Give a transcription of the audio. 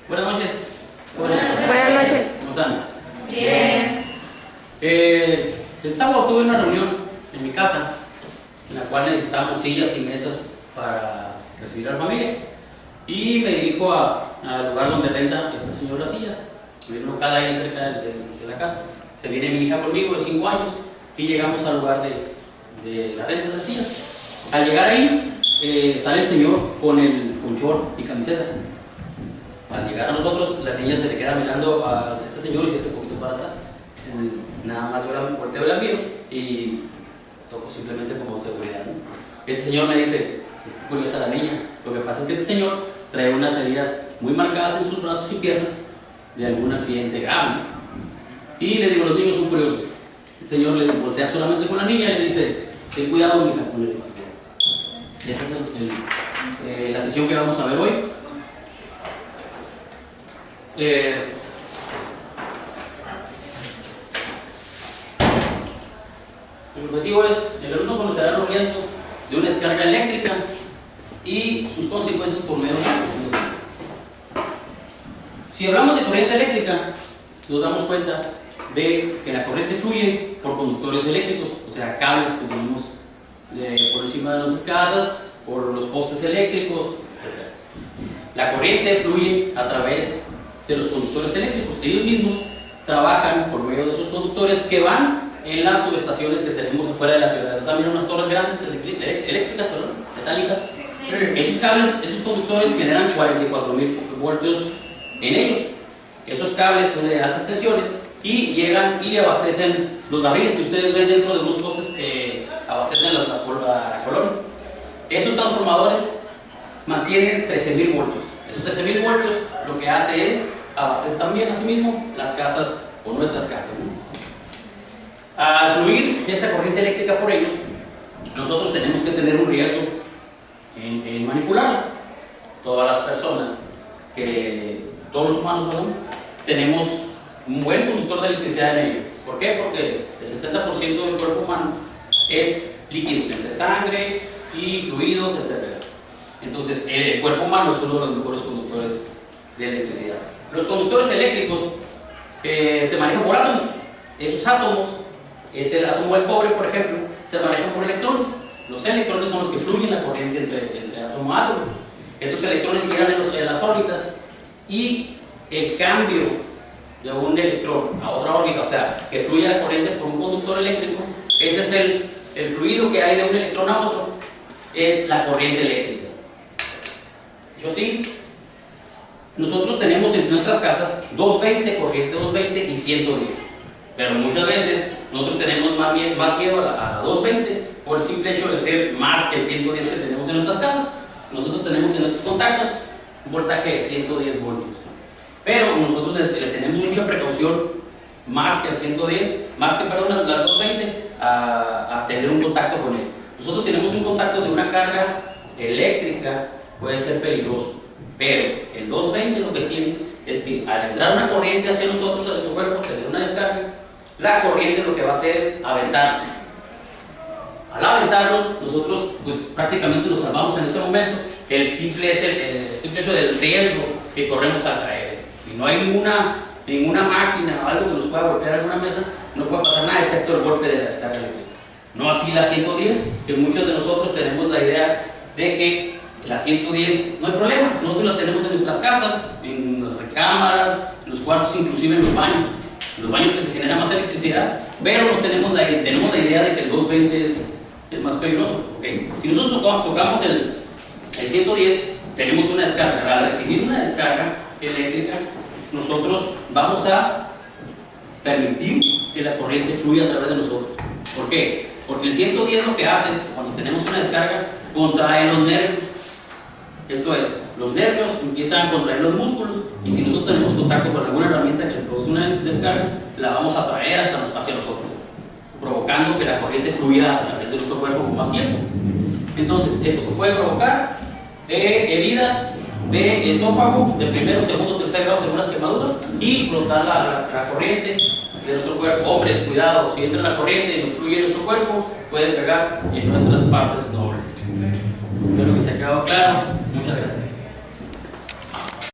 Buenas noches. Buenas noches. ¿Cómo están? Bien. El sábado tuve una reunión en mi casa en la cual necesitábamos sillas y mesas para recibir a la familia. Y me dirijo al lugar donde renta este señor las sillas. Hay un local ahí cerca de la casa. Se viene mi hija conmigo de 5 años y llegamos al lugar de la renta de las sillas. Al llegar ahí, sale el señor con el short y camiseta. Al llegar a nosotros, la niña se le queda mirando a este señor y se hace un poquito para atrás. Nada más yo la volteo y la miro y toco simplemente como seguridad, ¿no? Este señor me dice, es curiosa la niña. Lo que pasa es que este señor trae unas heridas muy marcadas en sus brazos y piernas de algún accidente grave, ¿no? Y le digo, los niños son curiosos. El señor le voltea solamente con la niña y le dice, ten cuidado, mija, con él. Y esa es la sesión que vamos a ver hoy. El objetivo es, el alumno conocerá los riesgos de una descarga eléctrica y sus consecuencias por medio de la corriente. Si hablamos de corriente eléctrica, nos damos cuenta de que la corriente fluye por conductores eléctricos, o sea, cables que tenemos por encima de nuestras casas, por los postes eléctricos, etc. La corriente fluye a través de los conductores eléctricos. Ellos mismos trabajan por medio de esos conductores que van en las subestaciones que tenemos afuera de la ciudad. ¿Están viendo unas torres grandes eléctricas, metálicas? Sí. Esos cables, esos conductores generan 44,000 voltios en ellos. Esos cables son de altas tensiones y llegan y abastecen los barriles que ustedes ven dentro de unos postes que abastecen la colonia. Esos transformadores mantienen 13,000 voltios. Esos 13,000 voltios lo que hace es abastecer también a sí mismo las casas o nuestras casas, ¿no? Al fluir esa corriente eléctrica por ellos, nosotros tenemos que tener un riesgo en manipularla. Todas las personas, todos los humanos, ¿verdad?, tenemos un buen conductor de electricidad en ellos. ¿Por qué? Porque el 70% del cuerpo humano es líquidos entre sangre y fluidos, etc. Entonces, el cuerpo humano es uno de los mejores conductores de electricidad. Los conductores eléctricos se manejan por átomos. Esos átomos, es el átomo del cobre, por ejemplo, se manejan por electrones. Los electrones son los que fluyen la corriente entre átomo a átomo. Estos electrones giran en las órbitas y el cambio de un electrón a otra órbita, o sea, que fluye la corriente por un conductor eléctrico, ese es el fluido que hay de un electrón a otro, es la corriente eléctrica. Yo sí, nosotros tenemos en nuestras casas 220, corriente 220 y 110, pero muchas veces nosotros tenemos más miedo a la 220 por el simple hecho de ser más que el 110 que tenemos en nuestras casas. Nosotros tenemos en nuestros contactos un voltaje de 110 voltios, pero nosotros le tenemos mucha precaución, más que el 110, más que, perdón, la 220, a tener un contacto con él. Nosotros tenemos un contacto de una carga eléctrica, puede ser peligroso, pero el 220 lo que tiene es que al entrar una corriente hacia nosotros, a nuestro cuerpo, tener una descarga, la corriente lo que va a hacer es aventarnos. Al aventarnos, nosotros pues prácticamente nos salvamos en ese momento. El simple hecho del riesgo que corremos al caer. Y no hay ninguna máquina o algo que nos pueda golpear alguna mesa, no puede pasar nada excepto el golpe de la descarga eléctrica. No así la 110, que muchos de nosotros tenemos la idea de que la 110 no hay problema, nosotros la tenemos en nuestras casas, en las recámaras, en los cuartos, inclusive en los baños que se genera más electricidad, pero no tenemos la idea de que el 220 es más peligroso. ¿Okay? Si nosotros tocamos el 110, tenemos una descarga. Al recibir una descarga eléctrica, nosotros vamos a permitir que la corriente fluya a través de nosotros. ¿Por qué? Porque el 110 lo que hace, cuando tenemos una descarga, contrae los nervios. Esto es, los nervios empiezan a contraer los músculos y si nosotros tenemos contacto con alguna herramienta que produce una descarga, la vamos a traer hacia nosotros, provocando que la corriente fluya a través de nuestro cuerpo por más tiempo. Entonces, esto puede provocar heridas de esófago de primero, segundo, tercer grado según las quemaduras y brotar la corriente de nuestro cuerpo. Hombres, cuidado, si entra la corriente y nos fluye en nuestro cuerpo, puede pegar en nuestras partes nobles. Espero que se ha quedado claro. Muchas gracias.